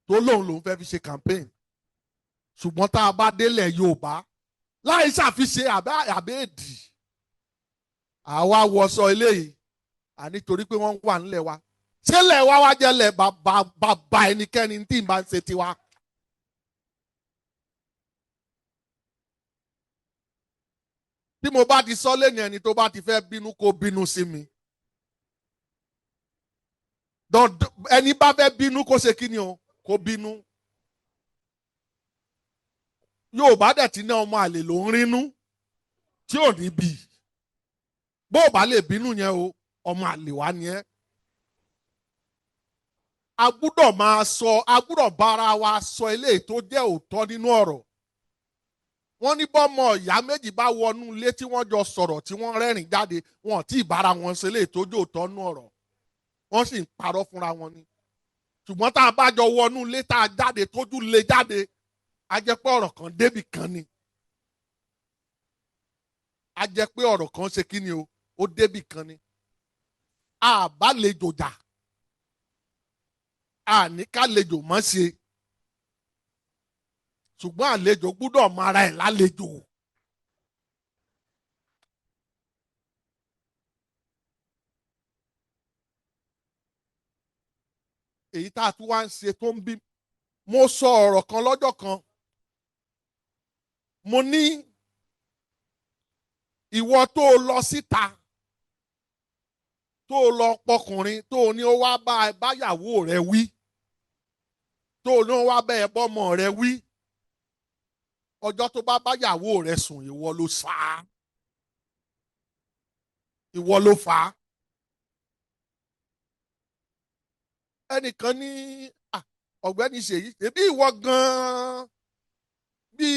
tó lòun fẹ́ fi ṣe campaign ṣùgbọ́n tá a bá délẹ̀ Yorùbá láì ṣàfiṣe àbẹ́ẹ̀dì àwa wọṣọ eléyìí ànítorí pé wọ́n wà nílẹ̀ wa ṣẹlẹ̀ wá jẹ́lẹ̀ bàbá ẹnikẹ́ni tí ì bá ń ṣe tiwa. tí mo bá ti sọ lẹ́nu ẹni tó bá ti fẹ́ bínú kó bínú sí mi ẹni bá fẹ́ bínú kó ṣe kí ni o kó bínú. Yorùbá dẹ̀ ti ná ọmọ àlè ló ń rínú tí ò ní bí bó o bá lè bínú yẹn o ọmọ àlè wá ni ẹ́. A gbúdọ̀ bára wa sọ eléyìí tó jẹ́ òótọ́ nínú ọ̀rọ̀. Wọ́n ní bọ́mọ ìyá méjì bá wọnú ilé tí wọ́n jọ sọ̀rọ̀ tí wọ́n rẹ́rìn jáde wọn tí ì bára wọn ṣe eléyìí tó jẹ́ òótọ́ nínú ọ̀rọ̀ wọ́n sì ń parọ́ fúnra wọn ni. Ṣùgbọ́n tá a bá jọ wọnú ilé tá a jáde tójú lé jáde a jẹ́ pé ọ̀rọ̀ kan débì kan ni. A jẹ́ pé ọ̀rọ̀ kan ṣe kí ni o ó débì kan ni. A bá lè jòjà a ní ká lejò mọ́ ṣe ṣùgbọ́n àlejò gbúdọ̀ mọ ara ẹ̀ lálejò. Èyí tá a tún wá ń ṣe tó ń bí mo sọ ọ̀rọ̀ kan lọ́jọ́ kan mo ní ìwọ tó o lọ síta tó o lọ pọkùnrin tó o ní ó wá báyàwó rẹ wí tó o ní ó wá bẹ́ẹ̀ bọ́mọ rẹ wí ọjọ́ tó bá báyàwó rẹ sùn ìwọ ló fà á ìwọ ló fà á. Ẹnìkan ní ọ̀gbẹ́ni Ṣèyí ṣebí ìwọ gan-an bí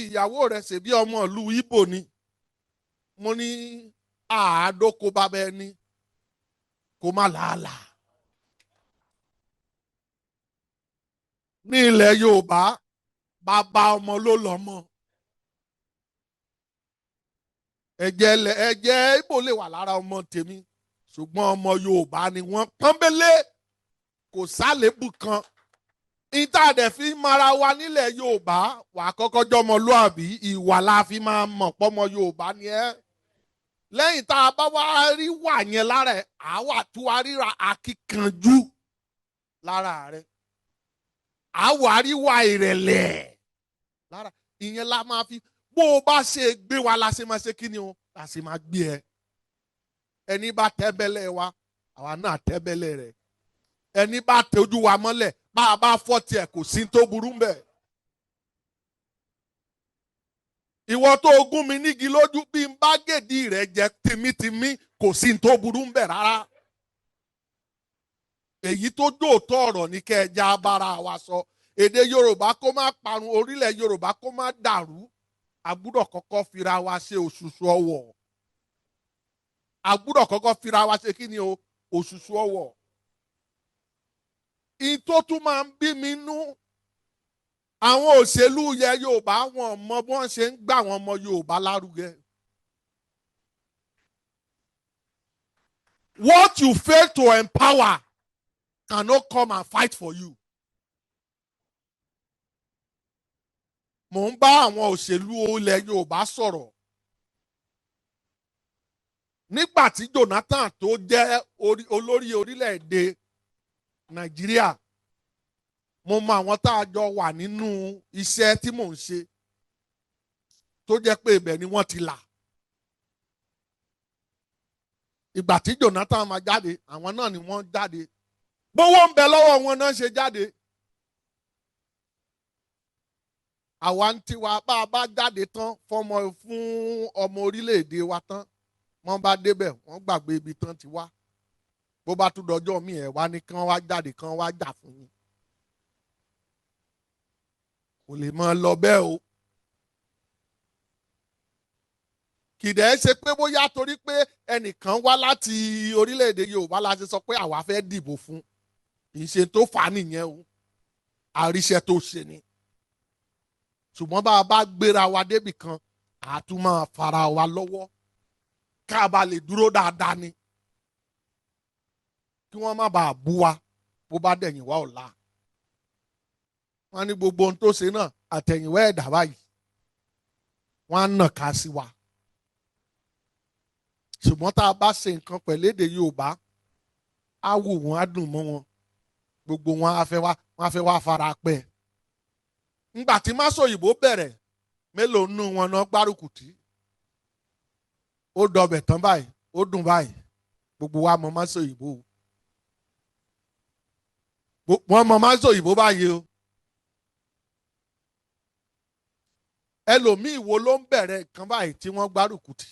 ìyàwó rẹ ṣebí ọmọ ìlú Ìgbò ni mo ní àádókò bàbá ẹni kó má làálàá. Ní ilẹ̀ Yorùbá bàbá ọmọ ló lọ́mọ. Ẹ̀jẹ̀ Ìgbò lè wà lára ọmọ tèmi ṣùgbọ́n ọmọ Yorùbá ni wọ́n pọ́nbélé kò sálébù kan. Ìta dẹ̀ fi mara wa nílẹ̀ Yorùbá wà kọ́kọ́ jọmọlúàbí ìwà la fi máa mọ̀ pọ́mọ Yorùbá ni ẹ́. Lẹ́yìn tá a bá wá rí wà yẹn lára ẹ̀ àwa tó wá ríra akíkanjú lára rẹ̀ àwa rí wà ìrẹ̀lẹ̀ lára ìyẹn la máa fi bó o bá ṣe gbé wa la ṣe máa ṣe kí ni o la ṣe máa gbé ẹ. Ẹni bá tẹ́bẹ́lẹ̀ wa àwa náà tẹ́bẹ́lẹ̀ rẹ̀ ẹni bá tọ́jú wa mọ́lẹ̀ bá a bá fọ́ tiẹ̀ kò sí tó burú mbẹ̀. Ìwọ tó gún mi nígi lójú bí n bá gèdí rẹ̀ jẹ tìmítìmí kò sí tó burú mbẹ̀ rárá. Èyí tó dòótọ́ ọ̀rọ̀ ní kẹjá bára wa sọ èdè Yorùbá kó má parun orílẹ̀ Yorùbá kó má dàrú a gbúdọ̀ kọ́kọ́ fira wa ṣe òṣùṣù ọwọ̀. A gbúdọ̀ kọ́kọ́ fira wa ṣe kí ni o òṣùṣù ọwọ̀. Ìtó tún máa ń bí mi nú àwọn òṣèlú yẹ Yorùbá wọn mọ bí wọ́n ṣe ń gbà wọn ọmọ Yorùbá lárugẹ. What you fail to empower cannot come and fight for you. Mò ń bá àwọn òṣèlú ilẹ̀ Yorùbá sọ̀rọ̀ nígbà tí Jonathan tó jẹ́ olórí orílẹ̀-èdè Nàìjíríà mo mọ àwọn tá a jọ wà nínú iṣẹ́ tí mò ń ṣe tó jẹ́ pé ibẹ̀ ni wọ́n ti là. Ìgbà tí Jonathan máa jáde àwọn náà ni wọ́n jáde gbówó ń bẹ lọ́wọ́ wọn náà ṣe jáde. Àwa ń tiwa bá a bá jáde tán fún ọmọ orílẹ̀-èdè wa tán wọ́n bá débẹ̀ wọ́n gbàgbé ibi tán ti wá. Bó bá tún dọjọ́ mi ẹ̀ wá ní kán wá jáde kán wá jà fún yín. Kò lè máa lọ bẹ́ẹ̀ o. Kìdẹ̀ ṣe pé bóyá torí pé ẹnìkan wá láti orílẹ̀-èdè Yorùbá la ṣe sọ pé àwa fẹ́ dìbò fún. Kì í ṣe tó fà á nìyẹn o. Àríṣẹ́ tó ṣe ni. Ṣùgbọ́n bá a bá gbéra wa débì kan a tún máa fara wa lọ́wọ́ ká a bá lè dúró dáadáa ni. Kí wọ́n má bàa bú wa bó bá dẹ̀yìn wá ọ̀la. wọ́n ní gbogbo ohun tó ṣe náà àtẹ̀yìnwá ẹ̀dá báyìí wọ́n á nà ká sí wa. ṣùgbọ́n tá a bá ṣe nǹkan pẹ̀lú èdè Yorùbá á wù wọ́n á dùn mọ́ wọn, gbogbo wọn á fẹ́ wá fara pẹ́. ńgbà tí Máṣòyìnbó bẹ̀rẹ̀ mélòó nù wọn náà gbárùkù tì, ó dọbẹ̀ tán báyìí ó dùn báyìí, gbogbo wa mọ Máṣòyìnbó, wọ́n mọ Máṣòyìnbó báyìí o. ẹlòmíì wo ló ń bẹ̀rẹ̀ nǹkan báyìí tí wọ́n gbárùkù tì,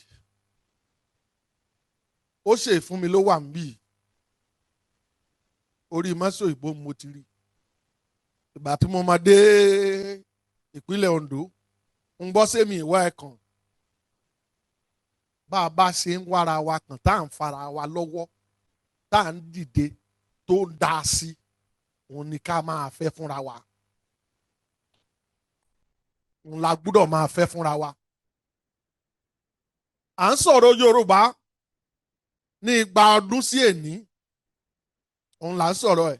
ó ṣe fún mi ló wà ń bì, orí Máṣòyìnbó mo ti rí. ìgbà tí mo máa dé ìpínlẹ̀ Ondo ń gbọ́ sẹ́mi ìwà ẹ̀kan, bá a bá ṣe ń wára wa kàn tá à ń fara wa lọ́wọ́ tá à ń dìde tó ń dá sí, òun ni ká máa fẹ́ fúnra wa, òun la gbúdọ̀ máa fẹ́ fúnra wa. à ń sọ̀rọ̀ Yorùbá ní 200 ọdún sí èní, òun là ń sọ̀rọ̀ ẹ̀.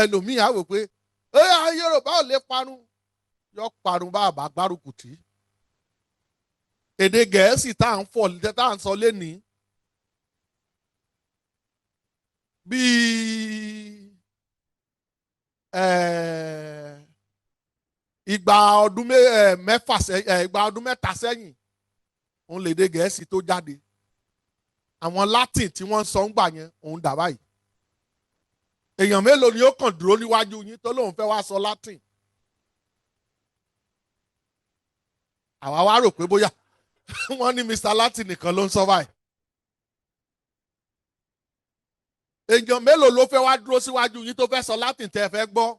ẹlòmíì á wò pé Yorùbá ò lè parun, yọ parun bá àbá gbárùkù tì. èdè Gẹ̀ẹ́sì tá à ń sọ lénìí bíi igba ọdún mẹ́ta sẹ́yìn òun lèdè Gẹ̀ẹ́sì tó jáde. àwọn Latin tí wọ́n ń sọ ń gbà yẹn òun dà báyìí. èèyàn mélòó ni ó kàn dúró níwájú yín tó lóun fẹ́ wá sọ Latin? àwa wá rò pé bóyá wọ́n ní Mr. Latin nìkan ló ń sọ báyìí. èèyàn mélòó ló fẹ́ wá dúró síwájú yín tó fẹ́ sọ Latin tẹ́ ẹ fẹ́ gbọ́?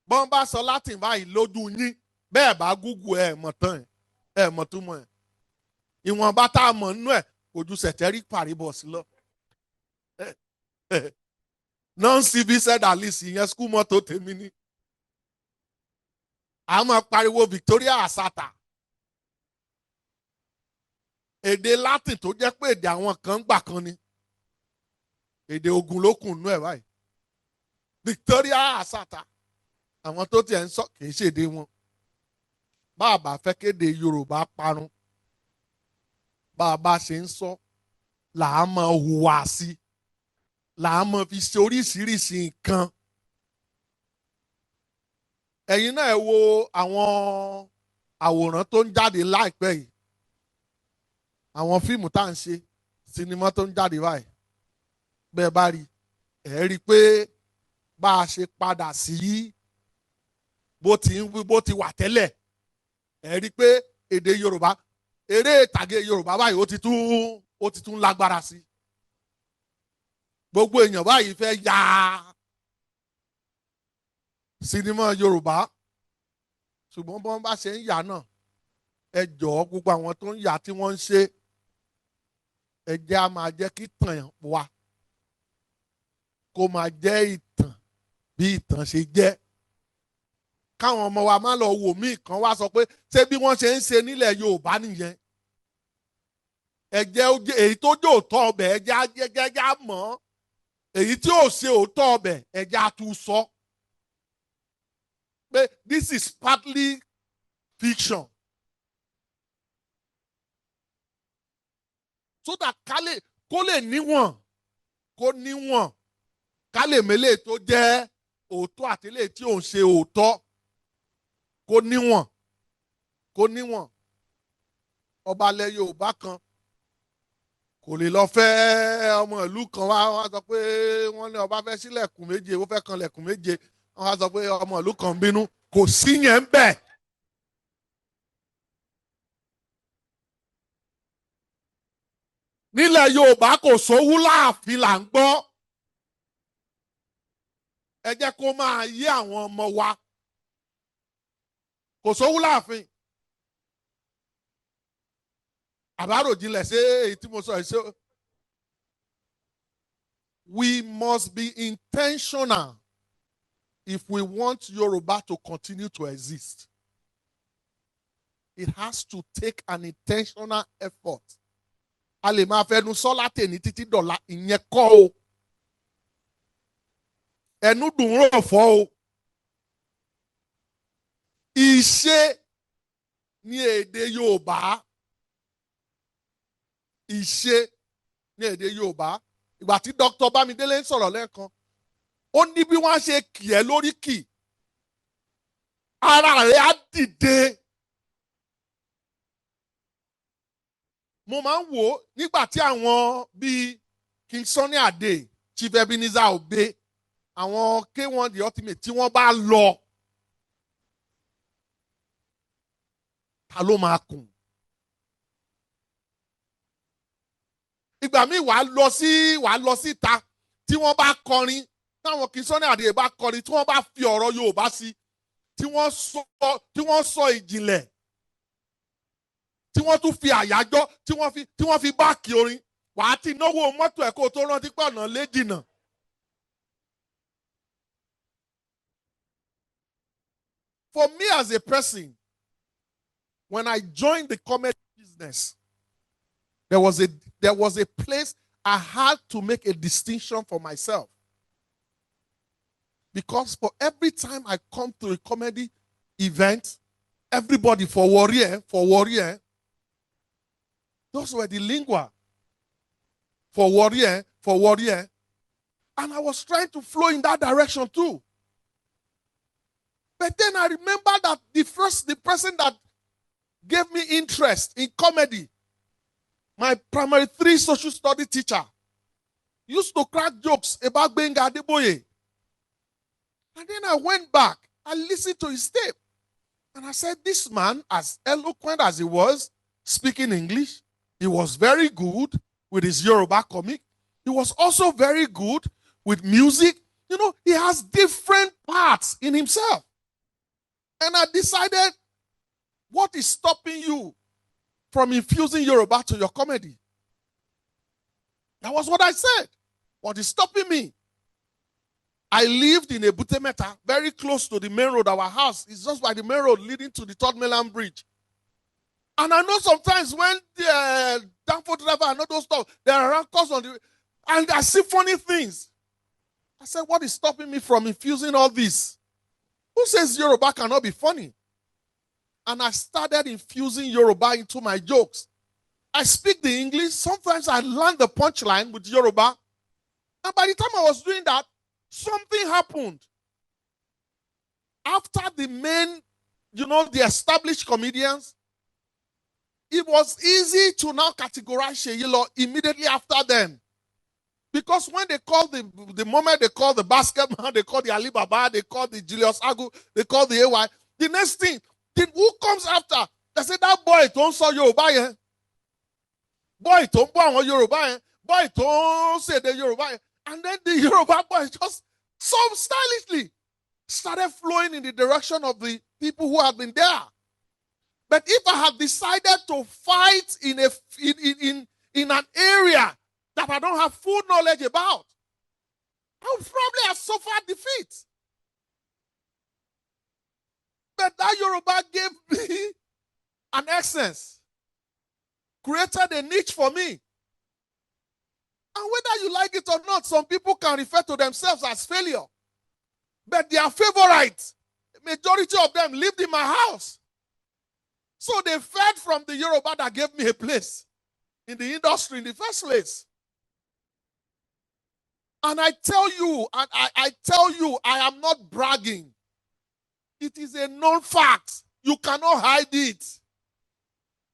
bọ́n bá sọ Latin báyìí lójú yín bẹ́ẹ̀ bá Google ẹ̀ mọ̀ tán ẹ̀ mọ̀ túmọ̀ ẹ̀. ìwọ̀nba tá a mọ̀ nínú ẹ̀ kò ju ceteris paribus lọ. non-civic said alice ìyẹn skul mọ́tò tèmi ni. a máa pariwo Victoria Asata. èdè Latin tó jẹ́ pé èdè àwọn kan gbà kan ni. èdè ogun ló kùn nú ẹ̀ báyìí. Victoria Asata. àwọn tó tiẹ̀ ń sọ kìí ṣèdè wọn. bá a bá fẹ́ kéde Yorùbá parun, bá a bá ṣe ń sọ là á máa hùwà sí, là á máa fi ṣe oríṣiríṣi nǹkan. ẹ̀yin náà ẹ wo àwọn àwòrán tó ń jáde láìpẹ́ yìí, àwọn fíìmù tá à ń ṣe, sinimá tó ń jáde báyìí, bẹ́ẹ̀ bá rí ẹ̀ rí i pé bá a ṣe padà sí bó ti wà tẹ́lẹ̀, ẹ̀ rí i pé èdè Yorùbá, eré ìtàgé Yorùbá báyìí ó ti tún lágbára sí. gbogbo èèyàn báyìí fẹ́ ya sinimá Yorùbá, ṣùgbọ́n bọ́n bá ṣe ń yà náà, ẹ jọ̀ọ́ gbogbo àwọn tó ń yà tí wọ́n ń ṣe, ẹ jẹ́ á máa jẹ́ kí ìtàn wa kó máa jẹ́ ìtàn bí ìtàn ṣe jẹ́. káwọn ọmọ wa má lọ wò mí kan wá sọ pé ṣé bí wọ́n ṣe ń ṣe nílẹ̀ Yorùbá nìyẹn. ẹ jẹ́ èyí tó jẹ́ òótọ́ ọbẹ̀ ẹ jẹ́ á mọ̀ ọ́, èyí tí ò ṣe òótọ́ ọbẹ̀ ẹ jẹ́ á tún sọ pé this is partly fiction, so that kó lè níwọ̀n, kó níwọ̀n, ká lè mélé tó jẹ́ òótọ́ àti lè tí ò ń ṣe òótọ́, kó níwọ̀n, kó níwọ̀n. ọba ilẹ̀ Yorùbá kan kò lè lọ fẹ́ ọmọ ìlú kan wá sọ pé wọ́n ní ọba fẹ́ sílẹ̀kùn méje, ó fẹ́ kanlẹ̀kùn méje, wọ́n wá sọ pé ọmọ ìlú kan bínú, kò sí yẹn ń bẹ̀. nílẹ̀ Yorùbá kò sówú láàfin là ń gbọ́. ẹ jẹ́ kó máa yé àwọn ọmọ wa, kò sówú láàfin. àbáròjinlẹ̀ ṣé èyí tí mo sọ ẹ̀ ṣe. We must be intentional if we want Yoruba to continue to exist. It has to take an intentional effort. a lè máa fẹnu sọ látẹ̀ní títí dọ̀la, ìyẹn kọ́ o. ẹnu dùn rọ̀ fọ́ o. Ìṣe ní èdè Yorùbá. Ìṣe ní èdè Yorùbá. Ìgbà tí Dr. Bámidélé ń sọ̀rọ̀ lẹ́ẹ̀kan, ó ní bí wọ́n ṣe kì ẹ́ lórí kì, ara rẹ̀ á dìde. Mo máa ń wò ó nígbà tí àwọn bíi King Sunny Adé, Chief Ebenezer Obey, àwọn K1 the Ultimate tí wọ́n bá lọ, ta ló máa kùn? Ìgbà míì wàá lọ síta tí wọ́n bá kọrin, táwọn King Sunny Adé bá kọrin, tí wọ́n bá fi ọ̀rọ̀ Yorùbá sí, tí wọ́n sọ ìjìnlẹ̀, tí wọ́n tún fi àyájọ́, tí wọ́n fi báàkì orin, wàá ti náwó mọ́tò ẹ̀ kó tó rántí pé ọ̀nà lé jìnnà. For me as a person, when I joined the comedy business, there was a place I had to make a distinction for myself. Because for every time I come to a comedy event, everybody for warrior, those were the lingua. For warrior. And I was trying to flow in that direction too. But then I remember that the person that gave me interest in comedy, my primary 3 social study teacher, used to crack jokes about Benga Adeboye. And then I went back, I listened to his tape, and I said, this man, as eloquent as he was speaking English, he was very good with his Yoruba comic. He was also very good with music. You know, he has different parts in himself. And I decided, what is stopping you from infusing Yoruba to your comedy? That was what I said. What is stopping me? I lived in Ebutemeta, very close to the main road. Our house is just by the main road leading to the Third Mainland Bridge. And I know sometimes when the Danfo driver and all those stuff, there are rancors on the, and I see funny things. I said, what is stopping me from infusing all this? Who says Yoruba cannot be funny? And I started infusing Yoruba into my jokes. I speak the English. Sometimes I learn the punchline with Yoruba. And by the time I was doing that, something happened. After the main, the established comedians, it was easy to now categorize Seyi Law immediately after them. Because when they call the moment they call the basketman, they call the Alibaba, they call the Julius Agu, they call the AY, the next thing, who comes after? They say, that boy don't saw Yoruba. Boy don't go Yoruba. Boy don't say the Yoruba. And then the Yoruba boy just so stylishly started flowing in the direction of the people who had been there. But if I had decided to fight in an area that I don't have full knowledge about, I would probably have suffered defeat. But that Yoruba gave me an essence, created a niche for me. And whether you like it or not, some people can refer to themselves as failure. But their favorites, majority of them lived in my house. So they fed from the Yoruba that gave me a place in the industry in the first place. And I tell you, I am not bragging. It is a known fact. You cannot hide it.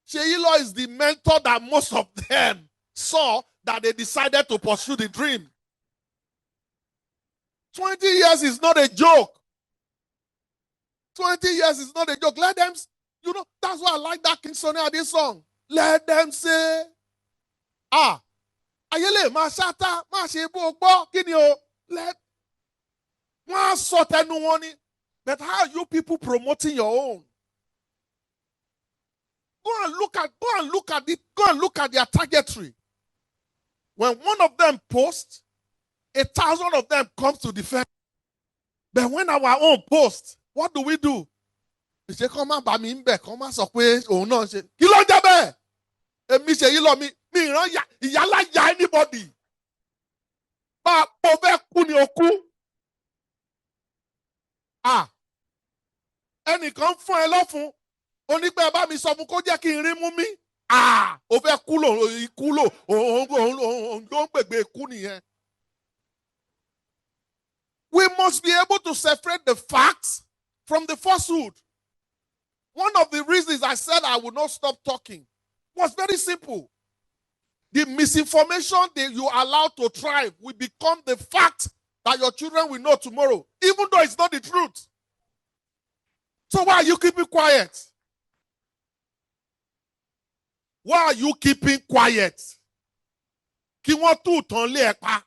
Seyi Law is the mentor that most of them saw that they decided to pursue the dream. 20 years is not a joke. 20 years is not a joke. Let them, that's why I like that King Sunny Adé song. Let them say, ayele ma ṣata ma ṣe bó gbọ́ kí ni o let wọ́n á sọ tẹnu wọn ni. But how are you people promoting your own? Go and look at their targetry. When one of them posts, 1,000 of them comes to defend. But when our own posts, what do we do? Ṣé kọ́ máa bá mi ń bẹ̀ kọ́ máa sọ pé òun náà ṣe kí ló jẹ́ bẹ́ẹ̀? Èmi Seyi Law mi ìran ìyálà ya anybody. Bá a pọ̀ fẹ́ kú ni o kú. ẹnìkan fún ẹ lọ́fun onígbà bá mi sọ fún kó jẹ́ kí n rí mú mi ó fẹ́ kú lò òun ló ń gbègbè ikú nìyẹn. We must be able to separate the facts from the falsehood. One of the reasons I said I would not stop talking was very simple. The misinformation that you allow to thrive will become the fact that your children will know tomorrow, even though it's not the truth. So why are you keeping quiet? Why are you keeping quiet? Kí wọ́n tú tán lé ẹ pa.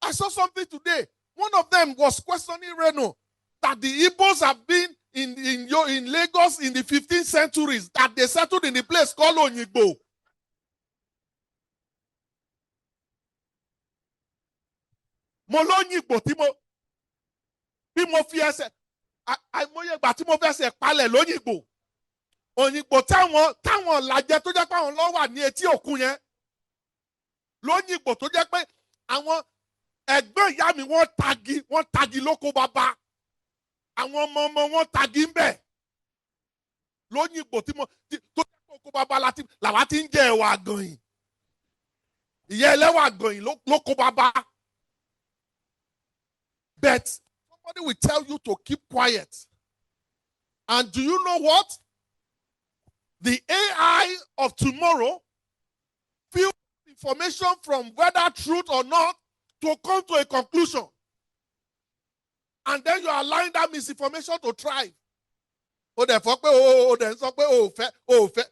I saw something today. One of them was questioning Reno that the Igbos have been in Lagos in the 15th centuries, that they settled in a place called Onyigbo. Mo lóyìnbó tí mo fi ẹsẹ̀ àìmọye ìgbà tí mo fi ẹsẹ̀ palẹ̀ lóyìnbó. Òyìnbó táwọn làjẹ tó jẹ́ pé àwọn ló wà ní etí òkun yẹn. Lóyìnbó tó jẹ́ pé àwọn ẹ̀gbọ́n ìyá mi wọ́n tagi lóko bàbá. Àwọn ọmọ wọn tagi ń bẹ̀. Lóyìnbó tó jẹ́ pé oko bàbá làwa ti ń jẹ ẹ̀wà àgànyìn. Ìyá ẹlẹ́wà àgànyìn lóko bàbá. But somebody will tell you to keep quiet. And do you know what? The AI of tomorrow filters information from whether truth or not to come to a conclusion. And then you are allowing that misinformation to thrive. O dẹ̀ fọ́ pé o dẹ̀ sọ pé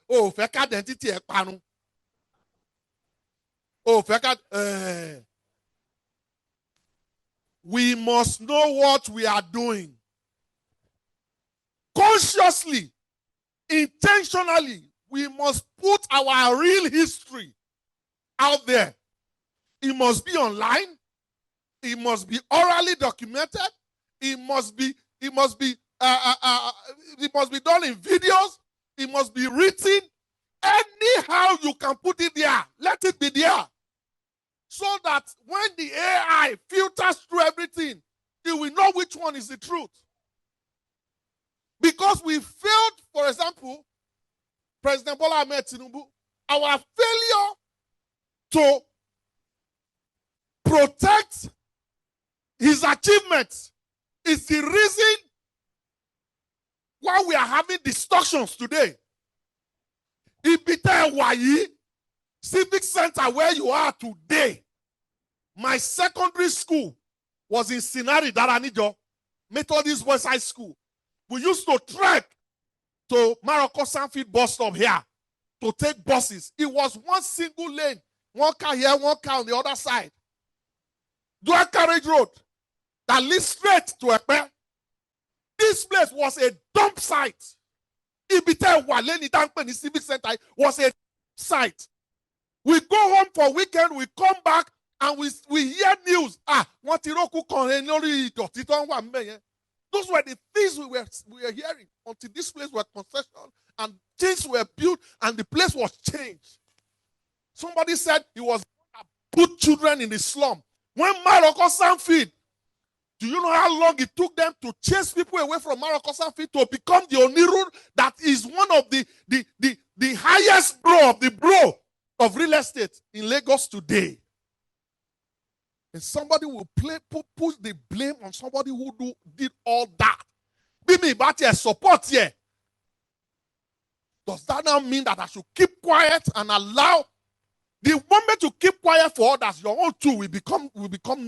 o fẹ́ ká identity ẹ̀ parun. O fẹ́ ká. We must know what we are doing. Consciously, intentionally, we must put our real history out there. It must be online. It must be orally documented. It must be done in videos. It must be written. Anyhow you can put it there. Let it be there. So that when the AI filters through everything, it will know which one is the truth. Because we failed, for example, President Bola Ahmed Tinubu, our failure to protect his achievements is the reason why we are having distortions today. Ibite Wayi, Civic Center where you are today, my secondary school was in Sinari, Daranijo, Methodist Boys High School. We used to trek to Maroko Sanfield bus stop here to take buses. It was one single lane, one car here, one car on the other side. Dual carriage road that leads straight to Epe. This place was a dump site. Ibite Waleni Dankpeni Civic Center was a site. We go home for weekend, we come back, and we hear news. Those were the things we were hearing until this place was concession and things were built and the place was changed. Somebody said he was going to put children in the slum. When Maroko Sanfield, do you know how long it took them to chase people away from Maroko Sanfield to become the Oniru that is one of the highest bro of real estate in Lagos today? And somebody will push the blame on somebody who did all that. Be but support here. Does that now mean that I should keep quiet and allow the moment to keep quiet for others, your own too will become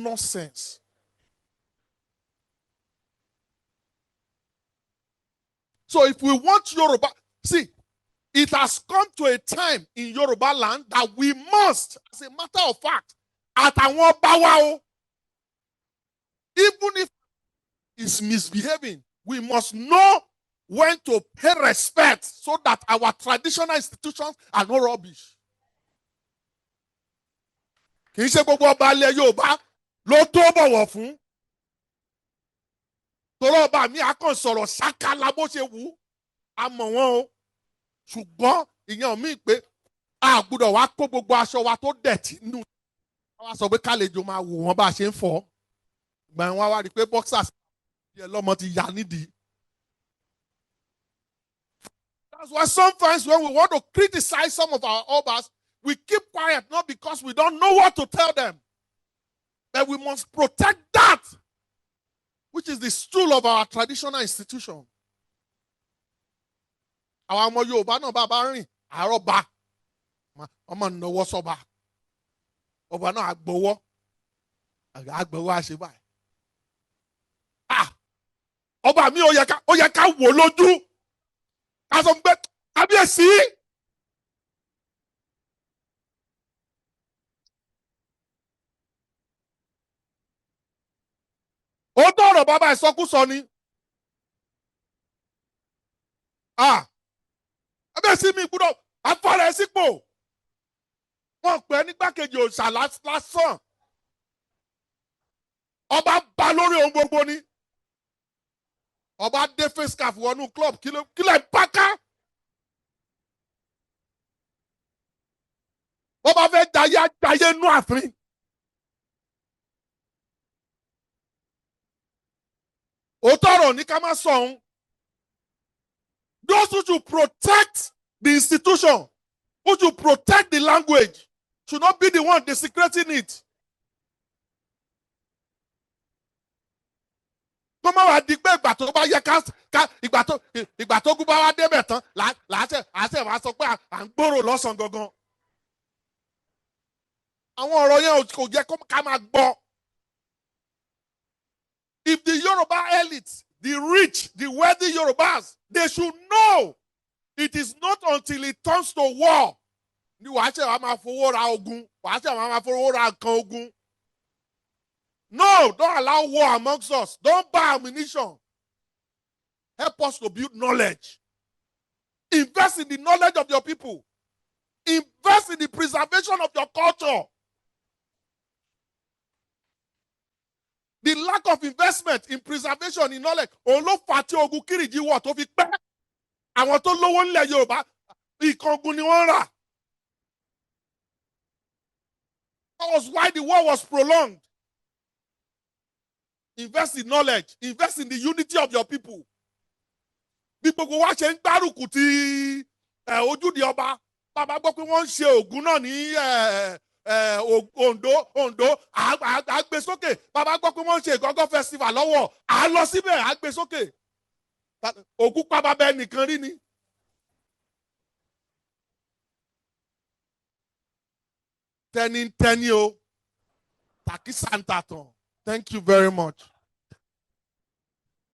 nonsense? So if we want Yoruba, see, it has come to a time in Yoruba land that we must, as a matter of fact, àtàwọn bá wá o, even if it's misbehaving, we must know when to pay respect so that our traditional institutions are not rubbish. Kì í ṣe gbogbo ọba ilẹ̀ Yorùbá ló tó bọ̀wọ̀ fún. Tọ́lọ́ ọba mi akàn sọ̀rọ̀ ṣákálá bó ṣe wù, a mọ̀ wọ́n o. Ṣùgbọ́n ìyẹn mi pé a gbọ́dọ̀ wá kó gbogbo aṣọ wa tó dẹ̀tí nù. Wọ́n sọ pé kálejò máa wò wọ́n bá a ṣe ń fọ́. Gbà wọ́n wá rí i pé boxers That's why sometimes when we want to criticize some of our obas, we keep quiet, not because we don't know what to tell them, but we must protect that which is the stool of our traditional institution. Àwọn ọmọ Yorùbá náà bá rìn àárọ̀ bá ọmọ ìnáwó sọ́ba ọba náà àgbọ̀wọ́ àṣẹ báyìí. Ọba mi ó yẹ ká wò lójú ká sọ pé kábíyèsí. Ó tọrọ bàbá ìsọkúsọ ni. Kábíyèsí mi gbúdọ̀ afárá ẹ sípò. Wọ́n pè é nígbàkejì òòṣà lásán. Ọba bá lórí ohun gbogbo ni. Ọba dé face cap wọnú club kílẹ̀ páká. Ọba fẹ́ jayé nú àfin. Òótọ́ ọ̀rọ̀ ní ká má sọ òun. Those who should protect the institution, who should protect the language, should not be the one desecrating it. Kó má wá di pé ìgbà tó bá yẹ ìgbà tó gún bá wá débẹ̀ tán làásẹ̀ wá sọ pé à ń gbòòrò lọ́sàn-án gangan. Àwọn ọ̀rọ̀ yẹn kò jẹ́ ká máa gbọ́. If the Yoruba elite, the rich, the wealthy Yorubas, they should know it is not until it turns to war ni wàá ṣe wàá máa fowó ra ogun, wàá ṣe wàá máa fowó ra nǹkan ogun. No, don't allow war amongst us. Don't buy ammunition. Help us to build knowledge. Invest in the knowledge of your people. Invest in the preservation of your culture. The lack of investment in preservation in knowledge òun ló fà tí ogun Kírìjí wọ̀ tó fi pẹ́. Àwọn tó lówó nílẹ̀ Yorùbá ìkángun ni wọ́n rà. That was why the war was prolonged. Invest in knowledge. Invest in the unity of your people. Bí gbogbo wa ṣe ń gbárùkù ti ojúde ọba, bàbá gbọ́ pé wọ́n ń ṣe Ògún náà ní Ondo àgbé sókè. Bàbá gbọ́ pé wọ́n ń ṣe Ìgọ́gọ́ festival lọ́wọ́, à lọ síbẹ̀ àgbé sókè. Ògún pa bàbá ẹnìkan rí ni. Tẹni o, tàkísà ń tàtàn. Thank you very much.